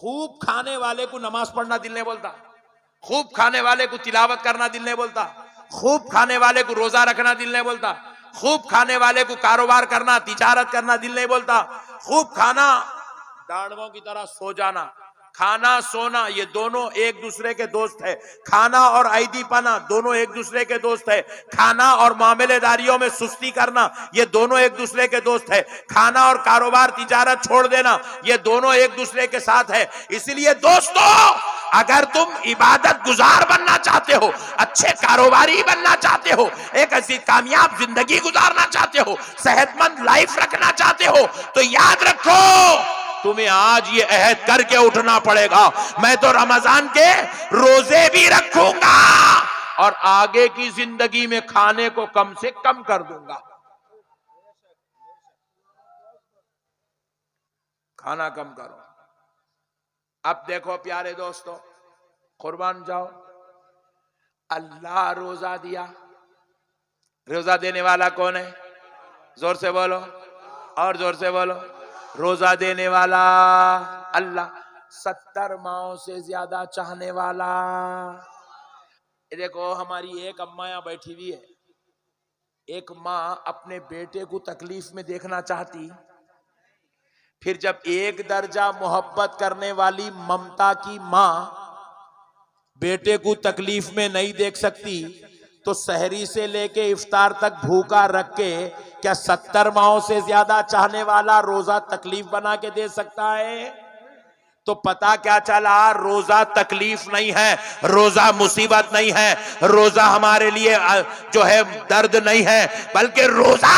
खूब खाने वाले को नमाज पढ़ना दिल नहीं बोलता, खूब खाने वाले को तिलावत करना दिल नहीं बोलता, खूब खाने वाले को रोजा रखना दिल नहीं बोलता, खूब खाने वाले को कारोबार करना, तिजारत करना दिल नहीं बोलता। खूब खाना, दानवों की तरह सो जाना, खाना सोना ये दोनों एक दूसरे के दोस्त है। खाना और ऐदीपना दोनों एक दूसरे के दोस्त है। खाना और मामलेदारियों में सुस्ती करना ये दोनों एक दूसरे के दोस्त है। खाना और कारोबार तिजारत छोड़ देना ये दोनों एक दूसरे के साथ है। इसलिए दोस्तों, अगर तुम इबादत गुजार बनना चाहते हो, अच्छे कारोबारी बनना चाहते हो, एक ऐसी कामयाब जिंदगी गुजारना चाहते हो, सेहतमंद लाइफ रखना चाहते हो, तो याद रखो तुम्हें आज ये अहद करके उठना पड़ेगा, मैं तो रमजान के रोजे भी रखूंगा और आगे की जिंदगी में खाने को कम से कम कर दूंगा। खाना कम करो। अब देखो प्यारे दोस्तों, कुर्बान जाओ, अल्लाह रोजा दिया। रोजा देने वाला कौन है? जोर से बोलो, और जोर से बोलो। रोजा देने वाला अल्लाह, 70 माओं से ज्यादा चाहने वाला। देखो हमारी एक अम्मा यहां बैठी हुई है, एक माँ अपने बेटे को तकलीफ में देखना चाहती, फिर जब एक दर्जा मोहब्बत करने वाली ममता की माँ बेटे को तकलीफ में नहीं देख सकती, तो सहरी से लेके इफ्तार तक भूखा रख के क्या 70 माओं से ज्यादा चाहने वाला रोजा तकलीफ बना के दे सकता है? तो पता क्या चला, रोजा तकलीफ नहीं है, रोजा मुसीबत नहीं है, रोजा हमारे लिए जो है दर्द नहीं है, बल्कि रोजा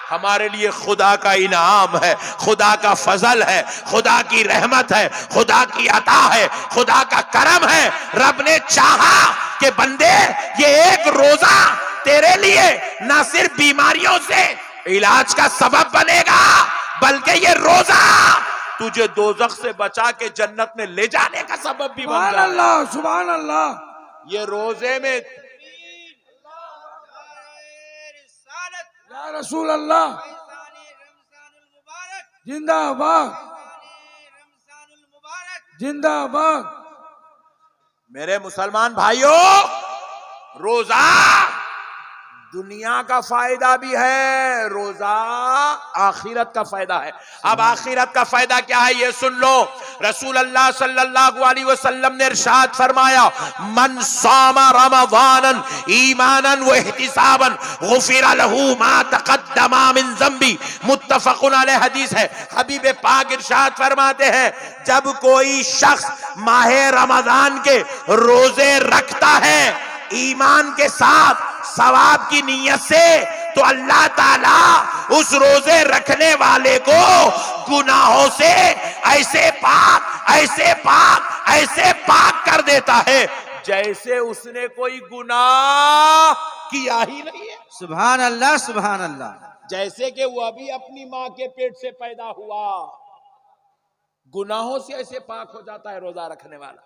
हमारे लिए खुदा का इनाम है, खुदा का फजल है, खुदा की रहमत है, खुदा की अता है, खुदा का करम है। रब ने चाहा कि बंदे ये एक रोजा तेरे लिए ना सिर्फ बीमारियों से इलाज का सबब बनेगा, बल्कि ये रोजा तुझे दोजख से बचा के जन्नत में ले जाने का सबब भी बन जाएगा। अल्लाह, सुभान अल्लाह। ये रोजे में या रसूल अल्लाह, जिंदाबाद जिंदाबाद। मेरे मुसलमान भाइयों, रोजा दुनिया का फायदा भी है, रोजा आखिरत का फायदा है। अब आखिरत का फायदा क्या है ये सुन लो। रसूल अल्लाह सल्लल्लाहु अलैहि वसल्लम ने इरशाद फरमाया, मन सामा रमज़ानन ईमानन व इहतिसाबन गुफिर लहू मा तक़द्दमा मिन ज़ंबी, मुत्तफ़क़ुन अलैहि हदीस है। हबीब पाक इरशाद फरमाते हैं, जब कोई शख्स माहे रमजान के रोजे रखता है ईमान के साथ, सवाब की नीयत से, तो अल्लाह ताला उस रोजे रखने वाले को गुनाहों से ऐसे पाक ऐसे पाक ऐसे पाक कर देता है जैसे उसने कोई गुनाह किया ही नहीं है। सुभान अल्लाह, सुभान अल्लाह। जैसे कि वो अभी अपनी माँ के पेट से पैदा हुआ, गुनाहों से ऐसे पाक हो जाता है रोजा रखने वाला।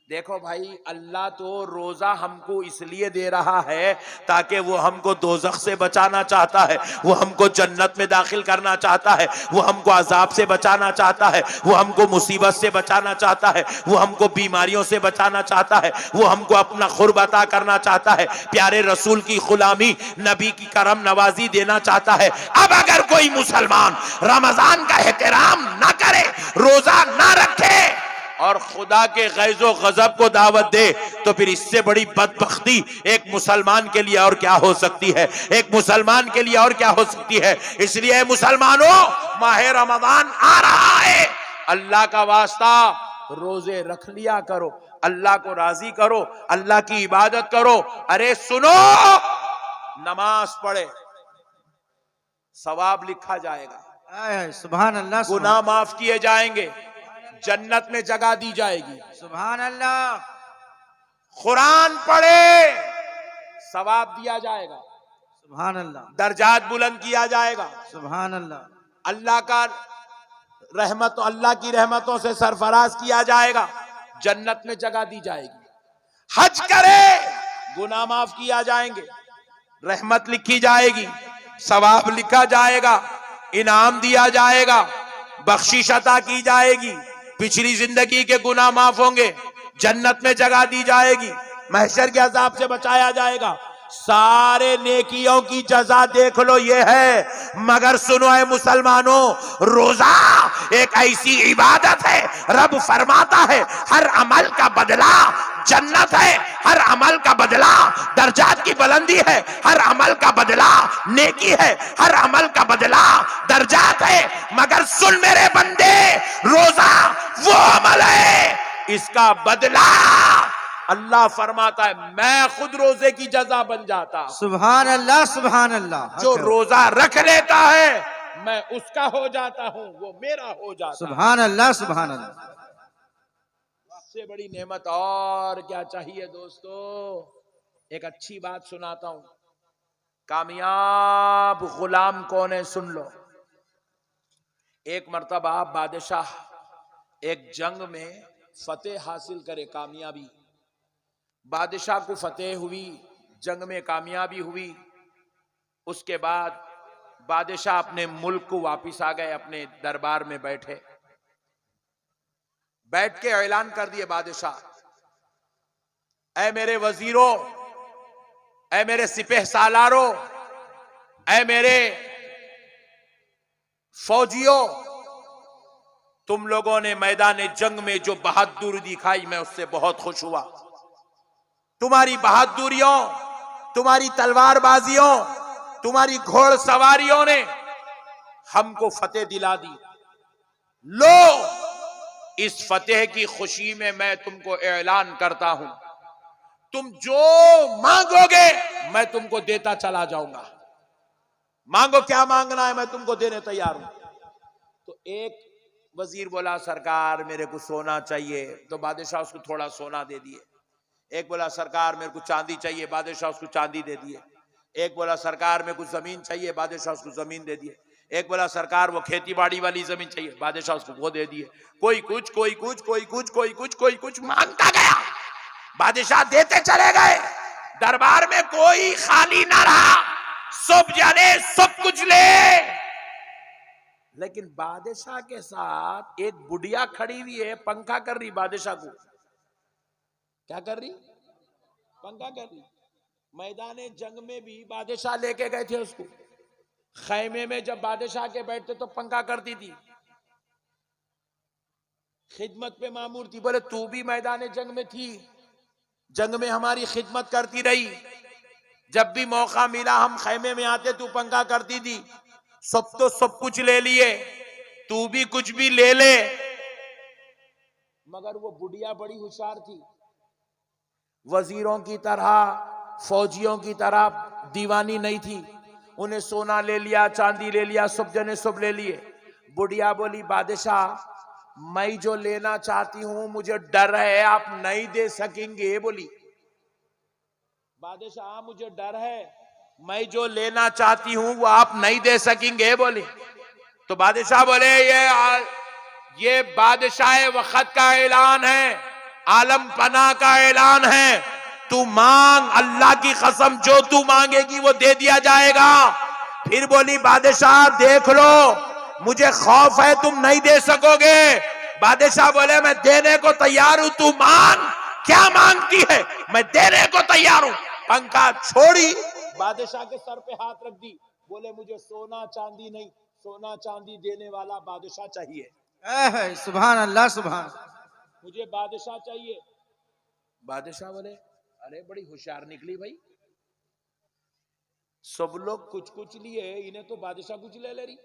देखो भाई, अल्लाह तो रोजा हमको इसलिए दे रहा है ताकि वो हमको दोजख से बचाना चाहता है, वो हमको जन्नत में दाखिल करना चाहता है, वो हमको अजाब से बचाना चाहता है, वो हमको मुसीबत से बचाना चाहता है, वो हमको बीमारियों से बचाना चाहता है, वो हमको अपना खुर्ब अता करना चाहता है, प्यारे रसूल की गुलामी, नबी की करम नवाजी देना चाहता है। अब अगर कोई मुसलमान रमजान का एहतराम ना करे, रोजा ना रखे और खुदा के गैज़ो गजब को दावत दे, तो फिर इससे बड़ी बदबख्ती एक मुसलमान के लिए और क्या हो सकती है? एक मुसलमान के लिए और क्या हो सकती है? इसलिए मुसलमानों, माह रमजान आ रहा है, अल्लाह का वास्ता रोजे रख लिया करो, अल्लाह को राजी करो, अल्लाह की इबादत करो। अरे सुनो, नमाज पढ़े सवाब लिखा जाएगा, सुभान अल्लाह, गुनाह माफ किए जाएंगे, जन्नत में जगह दी जाएगी। सुभान अल्लाह। कुरान पढ़े सवाब दिया जाएगा, सुभान अल्लाह। दर्जात बुलंद किया जाएगा, सुभान अल्लाह। अल्लाह का रहमत, अल्लाह की रहमतों से सरफराज किया जाएगा, जन्नत में जगह दी जाएगी। हज करे गुनाह माफ किया जाएंगे, रहमत लिखी जाएगी, सवाब लिखा जाएगा, इनाम दिया जाएगा, बख्शिश अता की जाएगी, पिछली जिंदगी के गुनाह माफ होंगे, जन्नत में जगह दी जाएगी, महशर के अजाब से बचाया जाएगा। सारे नेकियों की जजा देख लो ये है। मगर सुनो ऐ मुसलमानों, रोजा एक ऐसी इबादत है, रब फरमाता है हर अमल का बदला जन्नत है, हर अमल का बदला दर्जात की बुलंदी है, हर अमल का बदला नेकी है, हर अमल का बदला दर्जात है। मगर सुन मेरे बंदे, रोजा वो अमल है, इसका बदला अल्लाह फरमाता है मैं खुद रोजे की जजा बन जाता। सुभान अल्लाह, सुभान अल्लाह। जो रोजा रख लेता है मैं उसका हो जाता हूं, वो मेरा हो जाता है। सुभान अल्लाह, सुभान अल्लाह। इससे बड़ी नेमत और क्या चाहिए दोस्तों। एक अच्छी बात सुनाता हूं, कामयाब गुलाम कौन है सुन लो। एक मर्तबा बादशाह एक जंग में फतेह हासिल करे, कामयाबी, बादशाह को फतेह हुई, जंग में कामयाबी हुई। उसके बाद बादशाह अपने मुल्क को वापिस आ गए, अपने दरबार में बैठे, बैठ के ऐलान कर दिए बादशाह, ऐ मेरे वजीरों, ऐ मेरे सिपह सालारों, ऐ मेरे फौजियों, तुम लोगों ने मैदान जंग में जो बहादुरी दिखाई मैं उससे बहुत खुश हुआ। तुम्हारी बहादुरियों, तुम्हारी तलवारबाजियों, तुम्हारी घोड़सवारियों ने हमको फतेह दिला दी। लो, इस फतेह की खुशी में मैं तुमको ऐलान करता हूं, तुम जो मांगोगे मैं तुमको देता चला जाऊंगा। मांगो, क्या मांगना है मैं तुमको देने तैयार हूं। तो एक वजीर बोला सरकार मेरे को सोना चाहिए, तो बादशाह उसको थोड़ा सोना दे दिए। एक बोला सरकार मेरे को चांदी चाहिए, बादशाह उसको चांदी दे दिए। एक बोला सरकार मेरे को जमीन चाहिए, बादशाह उसको जमीन दे दिए। एक बोला सरकार वो खेती बाड़ी वाली जमीन चाहिए, बादशाह उसको वो दे दिए। कोई कुछ, कोई कुछ, कोई कुछ, कोई कुछ, कोई कुछ मांगता गया, बादशाह देते चले गए। दरबार में कोई खाली ना रहा, सब जाने सब कुछ ले। लेकिन बादशाह के साथ एक बुढ़िया खड़ी हुई है, पंखा कर रही बादशाह को। क्या कर रही? पंखा कर रही। मैदान जंग में भी बादशाह लेके गए थे उसको, खैमे में जब बादशाह के बैठते तो पंखा करती थी, खिदमत पे मामूर थी। बोले तू भी मैदान जंग में थी, जंग में हमारी खिदमत करती रही, जब भी मौका मिला हम खैमे में आते तू पंखा करती थी। सब तो सब कुछ ले लिए, तू भी कुछ भी ले ले। मगर वो बुढ़िया बड़ी होशियार थी, वजीरों की तरह, फौजियों की तरह दीवानी नहीं थी। उन्हें सोना ले लिया, चांदी ले लिया, सब जने सब ले लिए। बुढ़िया बोली बादशाह मैं जो लेना चाहती हूं मुझे डर है आप नहीं दे सकेंगे। बोली बादशाह मुझे डर है, मैं जो लेना चाहती हूं वो आप नहीं दे सकेंगे। बोली तो बादशाह बोले ये बादशाह वक्त का ऐलान है, आलम पना का ऐलान है, तू मांग, अल्लाह की कसम जो तू मांगेगी वो दे दिया जाएगा। फिर बोली बादशाह देख लो मुझे खौफ है तुम नहीं दे सकोगे। बादशाह बोले मैं देने को तैयार हूं, तू मांग, क्या मांगती है मैं देने को तैयार हूं। पंखा छोड़ी, बादशाह के सर पे हाथ रख दी, बोले मुझे सोना चांदी नहीं, सोना चांदी देने वाला बादशाह चाहिए। सुभान अल्लाह, सुभान, मुझे बादशाह चाहिए। बादशाह बोले अरे बड़ी होशियार निकली भाई, सब लोग कुछ कुछ लिए, इन्हें तो बादशाह कुछ ले रही।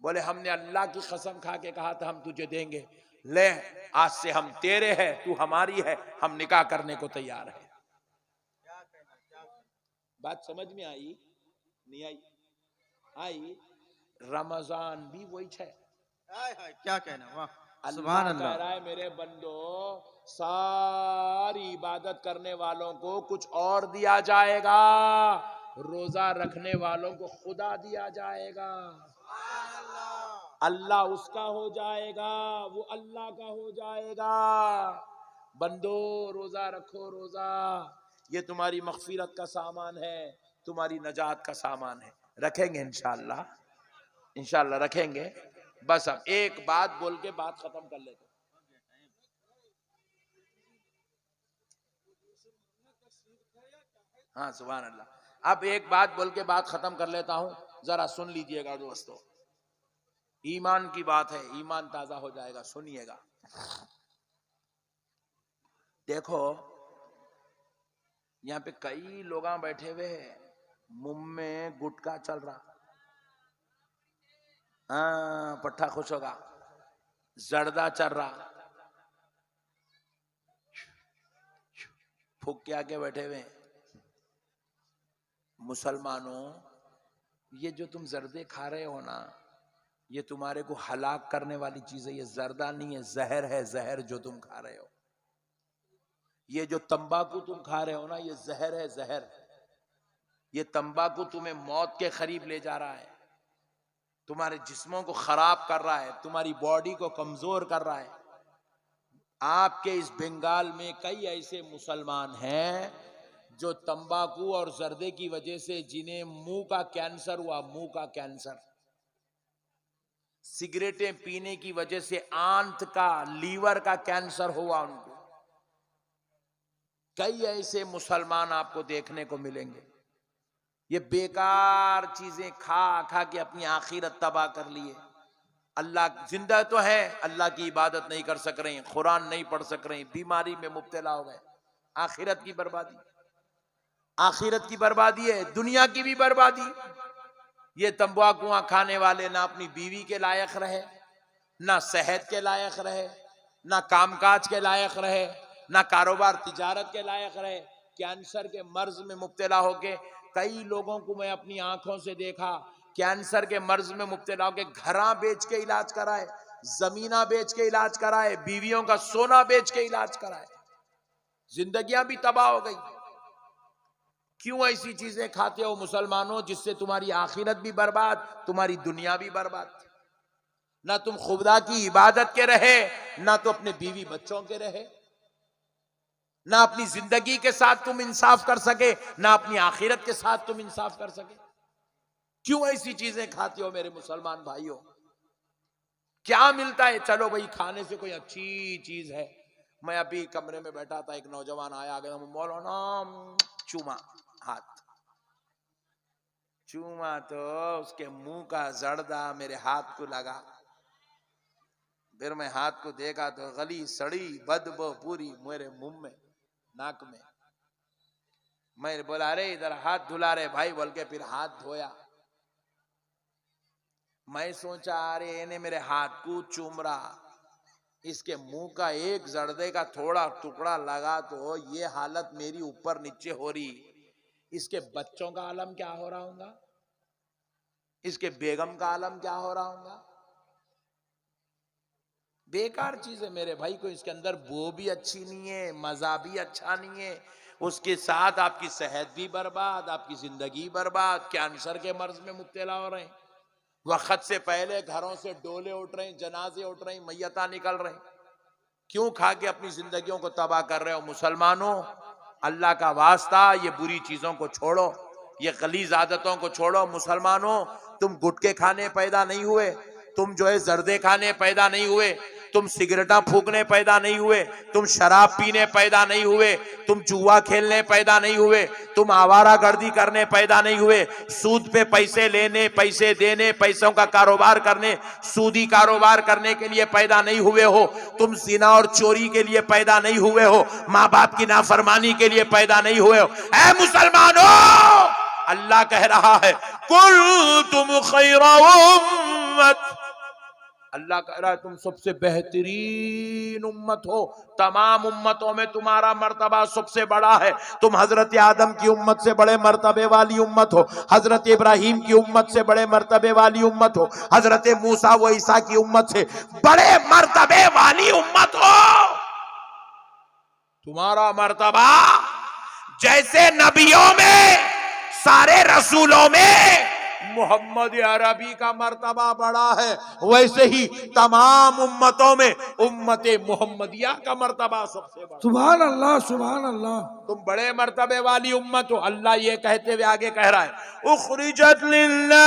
बोले हमने अल्लाह की कसम खा के कहा था हम तुझे देंगे, ले आज से हम तेरे हैं, तू हमारी है, हम निकाह करने को तैयार है। बात समझ में आई? नहीं आई? आई। रमजान भी वही है। क्या कहना, वाह, अल्लाह कह रहा है मेरे बंदो सारी इबादत करने वालों को कुछ और दिया जाएगा, रोजा रखने वालों को खुदा दिया जाएगा। अल्लाह उसका हो जाएगा, वो अल्लाह का हो जाएगा। बंदो रोजा रखो, रोजा ये तुम्हारी मगफिरत का सामान है, तुम्हारी नजात का सामान है। रखेंगे इंशाअल्लाह, इंशाअल्लाह रखेंगे। बस अब एक बात बोल के बात खत्म कर लेते। हाँ सुभान अल्लाह। अब एक बात बोल के बात खत्म कर लेता हूं, जरा सुन लीजिएगा दोस्तों, ईमान की बात है, ईमान ताजा हो जाएगा, सुनिएगा। देखो यहाँ पे कई लोग बैठे हुए हैं, मुंह में गुटखा चल रहा, हाँ पट्टा खुश होगा, जर्दा चल रहा, फूक के आके बैठे हुए। मुसलमानों, ये जो तुम जर्दे खा रहे हो ना, ये तुम्हारे को हलाक करने वाली चीज है। ये जर्दा नहीं है, जहर है, जहर जो तुम खा रहे हो। ये जो तंबाकू तुम खा रहे हो ना, ये जहर है, जहर। ये तंबाकू तुम्हें मौत के करीब ले जा रहा है, तुम्हारे जिस्मों को खराब कर रहा है, तुम्हारी बॉडी को कमजोर कर रहा है। आपके इस बंगाल में कई ऐसे मुसलमान हैं जो तंबाकू और जर्दे की वजह से, जिन्हें मुंह का कैंसर हुआ, मुंह का कैंसर, सिगरेटें पीने की वजह से आंत का, लीवर का कैंसर हुआ उनको। कई ऐसे मुसलमान आपको देखने को मिलेंगे, ये बेकार चीजें खा खा के अपनी आखिरत तबाह कर लिए। अल्लाह जिंदा तो है, अल्लाह की इबादत नहीं कर सक रहे हैं, कुरान नहीं पढ़ सक रहे हैं, बीमारी में मुब्तला हो गए। आखिरत की बर्बादी, आखिरत की बर्बादी है, दुनिया की भी बर्बादी। ये तंबाकू खाने वाले ना अपनी बीवी के लायक रहे, ना सेहत के लायक रहे, ना कामकाज के लायक रहे, ना कारोबार तिजारत के लायक रहे। कैंसर के मर्ज में मुब्तला होके कई लोगों को मैं अपनी आंखों से देखा, कैंसर के मर्ज में मुब्तला होके घरा बेच के इलाज कराए, जमीना बेच के इलाज कराए, बीवियों का सोना बेच के इलाज कराए, जिंदगियां भी तबाह हो गई। क्यों ऐसी चीजें खाते हो मुसलमानों, जिससे तुम्हारी आखिरत भी बर्बाद, तुम्हारी दुनिया भी बर्बाद। ना तुम खुदा की इबादत के रहे, ना तो अपने बीवी बच्चों के रहे, ना अपनी जिंदगी के साथ तुम इंसाफ कर सके, ना अपनी आखिरत के साथ तुम इंसाफ कर सके। क्यों ऐसी चीजें खाते हो मेरे मुसलमान भाइयों? क्या मिलता है? चलो भाई खाने से कोई अच्छी चीज है। मैं अभी कमरे में बैठा था, एक नौजवान आया, गया मौलाना चूमा, हाथ चूमा तो उसके मुंह का जर्दा मेरे हाथ को लगा। फिर मैं हाथ को देखा तो गली सड़ी बदबू पूरी मेरे मुंह में, नाक में। मैं बोला अरे इधर हाथ धुला रहे भाई बोल के फिर हाथ धोया। मैं सोचा अरे इन्हें मेरे हाथ को चूम रहा, इसके मुंह का एक जर्दे का थोड़ा टुकड़ा लगा तो ये हालत मेरी ऊपर नीचे हो रही। इसके बच्चों का आलम क्या हो रहा होगा, इसके बेगम का आलम क्या हो रहा होगा। बेकार चीज है मेरे भाई को, इसके अंदर वो भी अच्छी नहीं है, मजा भी अच्छा नहीं है, उसके साथ आपकी सेहत भी बर्बाद, आपकी जिंदगी बर्बाद। कैंसर के मर्ज में मुब्तला हो रहे हैं, वक्त से पहले घरों से डोले उठ रहे हैं, जनाजे उठ रहे हैं, मैयता निकल रहे हैं। क्यों खा के अपनी जिंदगियों को तबाह कर रहे हो मुसलमानों? अल्लाह का वास्ता ये बुरी चीजों को छोड़ो, ये गलीज आदतों को छोड़ो। मुसलमानों, तुम गुटके खाने पैदा नहीं हुए, तुम जो है जर्दे खाने पैदा नहीं हुए, तुम सिगरेटा फूकने पैदा नहीं हुए, तुम शराब पीने पैदा नहीं हुए, तुम जुआ खेलने पैदा नहीं हुए, तुम आवारा गर्दी करने पैदा नहीं हुए, सूद पे पैसे लेने, पैसे देने, पैसों का कारोबार करने, सूदी कारोबार करने के लिए पैदा नहीं हुए हो, तुम जिना और चोरी के लिए पैदा नहीं हुए हो, माँ बाप की नाफरमानी के लिए पैदा नहीं हुए हो। ऐ मुसलमानों, अल्लाह कह रहा है कुल तुम खैरा उम्मत, अल्लाह कह रहा है तुम सबसे बेहतरीन उम्मत हो, तमाम उम्मतों में तुम्हारा मर्तबा सबसे बड़ा है। तुम हजरत आदम की उम्मत से बड़े मर्तबे वाली उम्मत हो, हजरत इब्राहिम की उम्मत से बड़े मर्तबे वाली उम्मत हो, हजरत मूसा व ईसा की उम्मत से बड़े मर्तबे वाली उम्मत हो। तुम्हारा मर्तबा जैसे नबियों में, सारे रसूलों में मोहम्मद अरबी का मर्तबा बड़ा है, वैसे ही तमाम उम्मतों में उम्मत मोहम्मदिया का मर्तबा सबसे बड़ा। सुभान अल्लाह, सुभान अल्लाह। तुम बड़े मर्तबे वाली उम्मत हो। अल्लाह ये कहते हुए आगे कह रहा है उखरिजत लिन्नास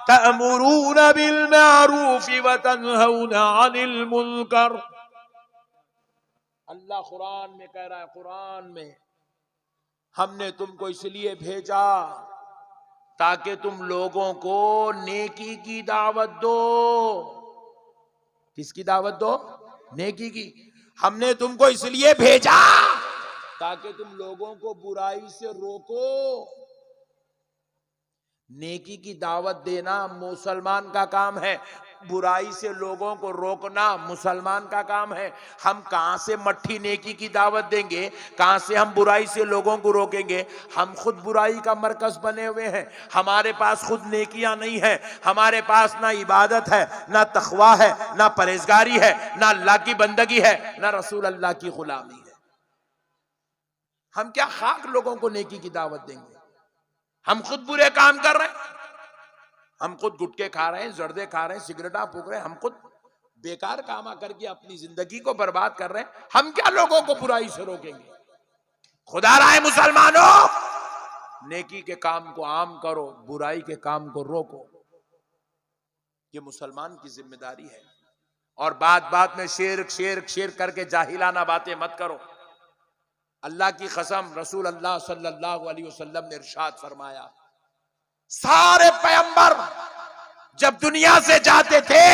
तअमुरून बिल मारूफ व तनहौना अनिल मुनकर। अल्लाह कुरान में कह रहा है, कुरान में हमने तुमको इसलिए भेजा ताकि तुम लोगों को नेकी की दावत दो। किसकी दावत दो? नेकी की। हमने तुमको इसलिए भेजा ताकि तुम लोगों को बुराई से रोको। नेकी की दावत देना मुसलमान का काम है, बुराई से लोगों को रोकना मुसलमान का काम है। हम कहां से मट्ठी नेकी की दावत देंगे, कहां से हम बुराई से लोगों को रोकेंगे? हम खुद बुराई का मरकज बने हुए हैं। हमारे पास खुद नेकियां नहीं है, हमारे पास ना इबादत है, ना तकवा है, ना परहेजगारी है, ना अल्लाह की बंदगी है, ना रसूल अल्लाह की गुलामी है। हम क्या खाक लोगों को नेकी की दावत देंगे? हम खुद बुरे काम कर रहे हैं, हम खुद गुटखे खा रहे हैं, जर्दे खा रहे हैं, सिगरेटा फूक रहे हैं, हम खुद बेकार काम करके अपनी जिंदगी को बर्बाद कर रहे हैं। हम क्या लोगों को बुराई से रोकेंगे? खुदा राय मुसलमानों, नेकी के काम को आम करो, बुराई के काम को रोको। ये मुसलमान की जिम्मेदारी है। और बात बात में शिर्क शिर्क शिर्क करके जाहिलाना बातें मत करो। अल्लाह की कसम, रसूल अल्लाह सल्लल्लाहु अलैहि वसल्लम ने इरशाद फरमाया, सारे पैगंबर जब दुनिया से जाते थे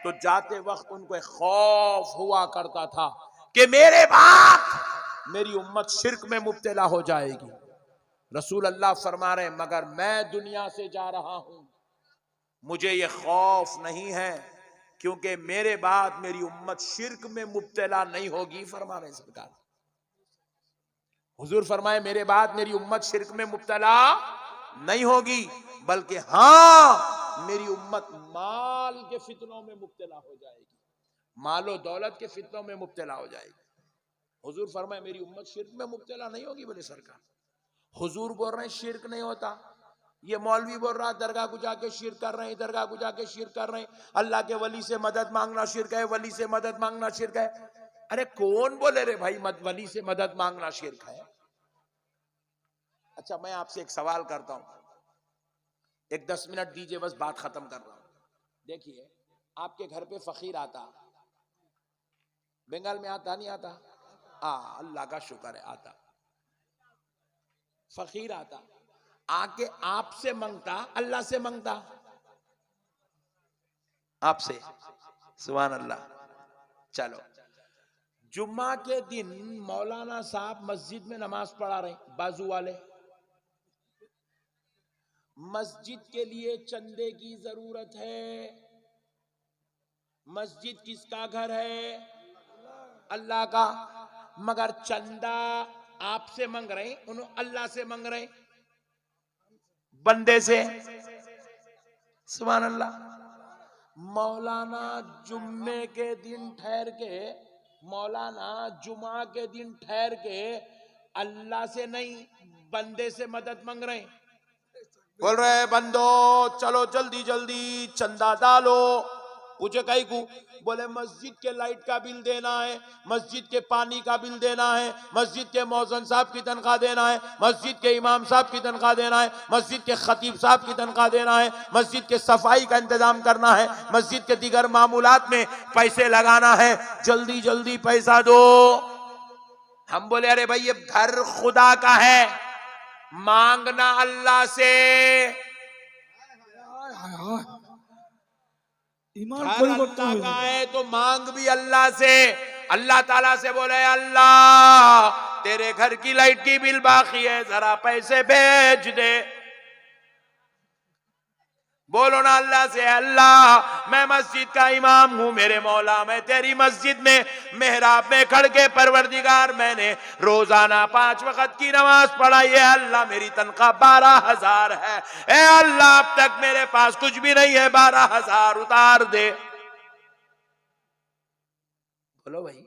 तो जाते वक्त उनको एक खौफ हुआ करता था कि मेरे बाद मेरी उम्मत शिर्क में मुब्तला हो जाएगी। रसूल अल्लाह फरमा रहे, मगर मैं दुनिया से जा रहा हूं, मुझे ये खौफ नहीं है, क्योंकि मेरे बाद मेरी उम्मत शिर्क में मुब्तला नहीं होगी। फरमा रहे सरकार, हुजूर फरमाए, मेरे बाद मेरी उम्मत शिर्क में मुब्तला नहीं होगी, बल्कि हां मेरी उम्मत माल के फितनों में मुब्तला हो जाएगी, मालो दौलत के फितनों में मुब्तला हो जाएगी। हुजूर फरमाए, मेरी उम्मत शिर्क में मुब्तला नहीं होगी। बोले सरकार, हुजूर बोल रहे हैं शिर्क नहीं होता, ये मौलवी बोल रहा है दरगाह को जाके शिर्क कर रहे हैं, दरगाह को जाके शिर्क कर रहे हैं, अल्लाह के वली से मदद मांगना शिर्क है, वली से मदद मांगना शिर्क है। अरे कौन बोले रे भाई वली से मदद मांगना शिर्क है? अच्छा, मैं आपसे एक सवाल करता हूं, एक 10 मिनट दीजिए, बस बात खत्म कर रहा हूं। देखिए, आपके घर पे फकीर आता, बंगाल में आता नहीं आता? अल्लाह का शुक्र है आता। फकीर आता, आके आपसे मांगता, अल्लाह से मांगता? आपसे। सुभान अल्लाह। चलो, जुम्मा के दिन मौलाना साहब मस्जिद में नमाज पढ़ा रहे, बाजू वाले, मस्जिद के लिए चंदे की जरूरत है। मस्जिद किसका घर है? अल्लाह का। मगर चंदा आपसे मांग रहे, उन्होंने अल्लाह से मांग रहे, बंदे से। सुभान अल्लाह। मौलाना जुम्मे के दिन ठहर के, मौलाना जुमा के दिन ठहर के अल्लाह से नहीं बंदे से मदद मांग रहे, बोल रहे बंदो चलो जल्दी जल्दी चंदा डालो। पूछे कहीं को? बोले मस्जिद के लाइट का बिल देना है, मस्जिद के पानी का बिल देना है, मस्जिद के मौजन साहब की तनख्वाह देना है, मस्जिद के इमाम साहब की तनख्वाह देना है, मस्जिद के खतीब साहब की तनख्वाह देना है, मस्जिद के सफाई का इंतजाम करना है, मस्जिद के दीगर मामूलात में पैसे लगाना है, जल्दी जल्दी पैसा दो। हम बोले अरे भाई ये घर खुदा का है, मांगना अल्लाह से। घर अल्लाह का है तो मांग भी अल्लाह से। अल्लाह ताला से बोले अल्लाह तेरे घर की लाइट की बिल बाकी है, जरा पैसे भेज दे। बोलो ना अल्लाह से, अल्लाह मैं मस्जिद का इमाम हूं, मेरे मौला मैं तेरी मस्जिद में मेहराब में खड़ के परवरदिगार मैंने रोजाना 5 वक्त की नमाज पढ़ाई है, अल्लाह मेरी तनख्वाह 12,000 है, ए अल्लाह अब तक मेरे पास कुछ भी नहीं है, 12,000 उतार दे। बोलो भाई,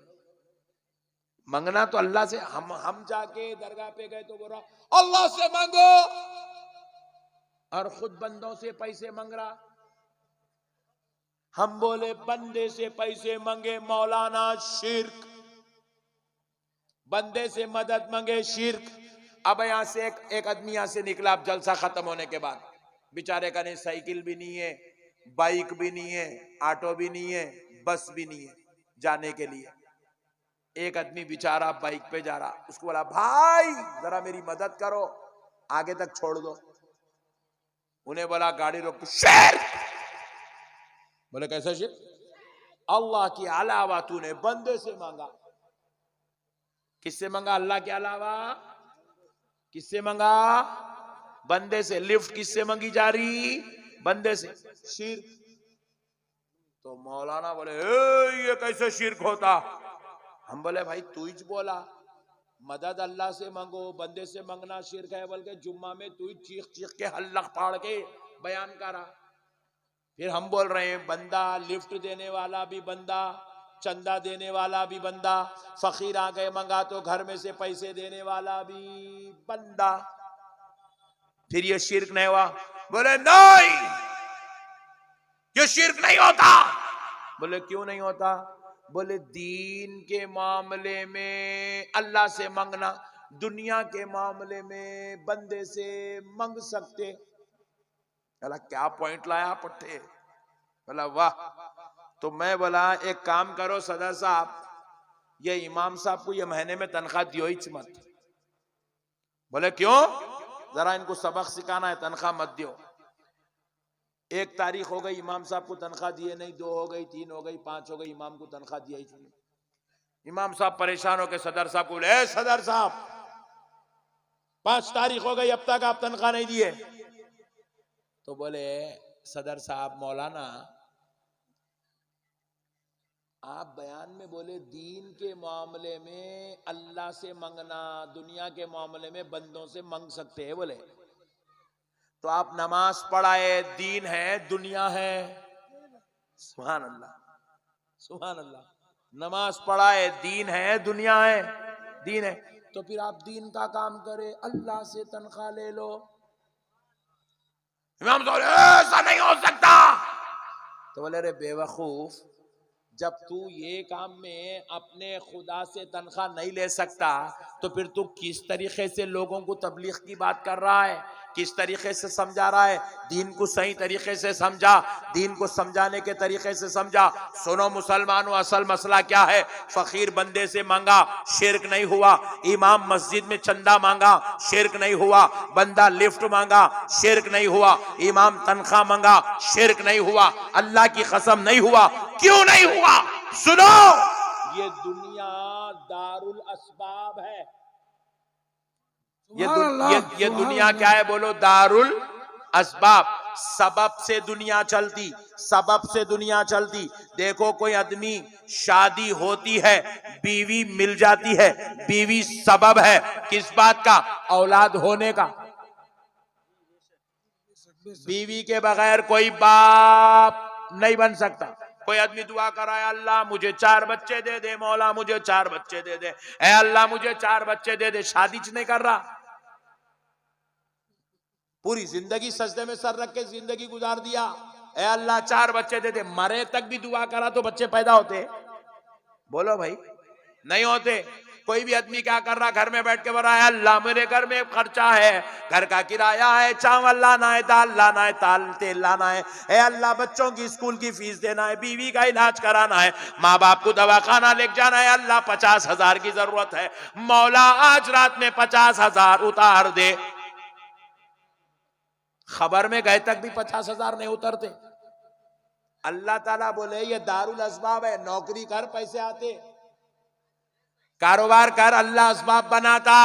मांगना तो अल्लाह से। हम जाके दरगाह पे गए तो बोल रहा अल्लाह से मांगो, और खुद बंदों से पैसे मांग रहा। हम बोले बंदे से पैसे मांगे मौलाना शिर्क, बंदे से मदद मांगे शिर्क। अब यहां से एक आदमी यहां से निकला, अब जलसा खत्म होने के बाद, बेचारे का नहीं साइकिल भी नहीं है, बाइक भी नहीं है, ऑटो भी नहीं है, बस भी नहीं है जाने के लिए। एक आदमी बेचारा बाइक पे जा रहा, उसको बोला भाई जरा मेरी मदद करो, आगे तक छोड़ दो। उन्हें बोला गाड़ी रोक। शेर बोले कैसा शेर? अल्लाह के अलावा तूने बंदे से मांगा। किससे मांगा? अल्लाह के अलावा। किससे मांगा? बंदे से। लिफ्ट किससे मांगी जा रही? बंदे से। शिर्क। तो मौलाना बोले ये कैसे शिर्क होता? हम बोले भाई तू ही बोला मदद अल्लाह से मांगो, बंदे से मांगना शिर्क है। बोल के जुम्मा में तू ही चीख चीख के हल्लक फाड़ के बयान करा। फिर हम बोल रहे हैं बंदा, लिफ्ट देने वाला भी बंदा, चंदा देने वाला भी बंदा, फकीर आ गए मंगा तो घर में से पैसे देने वाला भी बंदा। फिर ये शिर्क नहीं हुआ? बोले नहीं ये शिर्क नहीं होता। बोले क्यों नहीं होता? बोले दीन के मामले में अल्लाह से मांगना, दुनिया के मामले में बंदे से मांग सकते। बोला क्या पॉइंट लाया पट्टे? बोला वाह। तो मैं बोला एक काम करो सदर साहब, ये इमाम साहब को ये महीने में तनख्वाह दियो ही मत। बोले क्यों? जरा इनको सबक सिखाना है, तनख्वाह मत दियो। 1 तारीख हो गई, इमाम साहब को तनख्वाह दिए नहीं, 2 हो गई, 3 हो गई, 5 हो गई, इमाम को तनख्वाह दिया ही नहीं। इमाम साहब परेशान होकर सदर साहब को बोले सदर साहब 5 तारीख हो गई, अब तक आप तनख्वाह नहीं दिए। तो बोले सदर साहब मौलाना आप बयान में बोले दीन के मामले में अल्लाह से मांगना, दुनिया के मामले में बंदों से मांग सकते हैं। बोले तो आप नमाज पढ़ाए, दीन है दुनिया है। सुभान अल्लाह, सुभान अल्लाह। नमाज पढ़ाए, दीन है दुनिया है, दीन है। तो फिर आप दीन का काम करे, अल्लाह से तनख्वाह ले लो। इमाम साहब ऐसा नहीं हो सकता। तो बोले रे बेवकूफ, जब तू ये काम में अपने खुदा से तनख्वाह नहीं ले सकता तो फिर तू किस तरीके से लोगों को तबलीग की बात कर रहा है, किस तरीके से समझा रहा है? दीन को सही तरीके से समझा, दीन को समझाने के तरीके से समझा। सुनो मुसलमानों, असल मसला क्या है? फकीर बंदे से मांगा, शिर्क नहीं हुआ। इमाम मस्जिद में चंदा मांगा, शिर्क नहीं हुआ। बंदा लिफ्ट मांगा, शिर्क नहीं हुआ। इमाम तनख्वाह मांगा, शिर्क नहीं हुआ। अल्लाह की कसम नहीं हुआ। क्यों नहीं हुआ? सुनो, ये दुनिया दारुल असबाब है। ये दुनिया क्या है? बोलो दारुल असबाब। सबब से दुनिया चलती, सबब से दुनिया चलती। देखो कोई आदमी शादी होती है, बीवी मिल जाती है, बीवी सबब है किस बात का? औलाद होने का। बीवी के बगैर कोई बाप नहीं बन सकता। कोई आदमी दुआ कराया अल्लाह मुझे 4 बच्चे दे दे, मौला मुझे 4 बच्चे दे दे, ऐ अल्लाह मुझे 4 बच्चे दे दे। शादी नहीं कर रहा, पूरी जिंदगी सजदे में सर रख के जिंदगी गुजार दिया। ऐ अल्लाह 4 बच्चे दे दे। मरे तक भी दुआ करा तो बच्चे पैदा होते? बोलो भाई, नहीं होते। कोई भी आदमी क्या कर रहा? घर में बैठ के बोल रहा है अल्लाह मेरे घर में खर्चा है, घर का किराया है, चावल लाना है, दाल लाना है, तेल लाना है, ऐ अल्लाह बच्चों की स्कूल की फीस देना है, बीवी का इलाज कराना है, माँ बाप को दवाखाना लेके जाना है। अल्लाह 50,000 की जरूरत है, मौला आज रात में 50,000 उतार दे। खबर में गए तक भी 50,000 नहीं उतरते। अल्लाह ताला बोले ये दारुल असबाब है, नौकरी कर पैसे आते, कारोबार कर अल्लाह असबाब बनाता,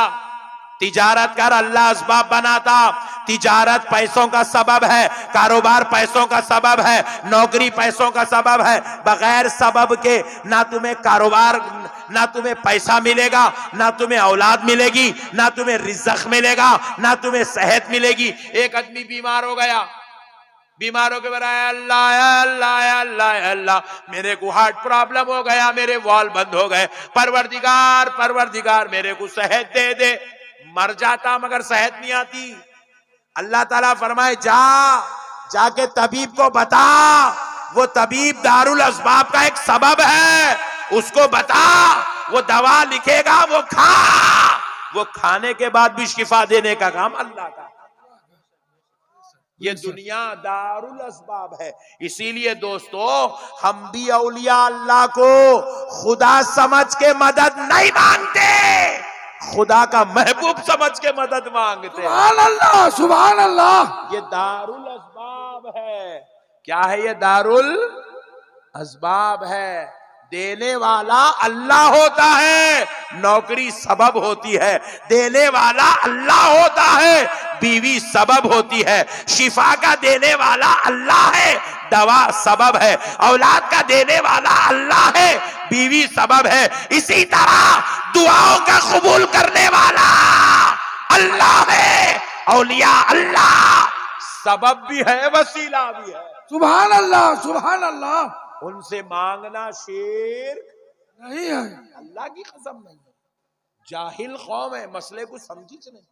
तिजारत कर अल्लाह असबाब बनाता। तिजारत पैसों का सबब है, कारोबार पैसों का सबब है, नौकरी पैसों का सबब है। बगैर सबब के ना तुम्हें कारोबार, ना तुम्हें पैसा मिलेगा, ना तुम्हें औलाद मिलेगी, ना तुम्हें रिज़्क़ मिलेगा, ना तुम्हें सेहत मिलेगी। एक आदमी बीमार हो गया, बीमार होकर बताया अल्लाह अल्लाह अल्लाह अल्लाह मेरे को हार्ट प्रॉब्लम हो गया, मेरे वॉल बंद हो गए, परवरदिगार परवरदिगार मेरे को सेहत दे दे। मर जाता मगर सेहत नहीं आती। अल्लाह ताला फरमाए जाके तबीब को बता, वो तबीब दारुल असबाब का एक सबब है, उसको बता, वो दवा लिखेगा, वो खा, वो खाने के बाद भी शिफा देने का काम अल्लाह का। ये दुनिया दारुल असबाब है। इसीलिए दोस्तों हम भी औलिया अल्लाह को खुदा समझ के मदद नहीं मांगते, खुदा का महबूब समझ के मदद मांगते हैं। सुभान अल्लाह, सुभान अल्लाह। ये दारुल असबाब है। क्या है ये? दारुल असबाब है। देने वाला अल्लाह होता है, नौकरी सबब होती है। देने वाला अल्लाह होता है, बीवी सबब होती है। शिफा का देने वाला अल्लाह है, दवा सबब है। औलाद का देने वाला अल्लाह है, बीवी सबब है। इसी तरह दुआओं का कबूल करने वाला अल्लाह है। औलिया अल्लाह सबब भी है, वसीला भी है। सुभान अल्लाह, सुभान अल्लाह। उनसे मांगना शिर्क नहीं है। अल्लाह की कसम नहीं है। जाहिल कौम है, मसले को समझी नहीं।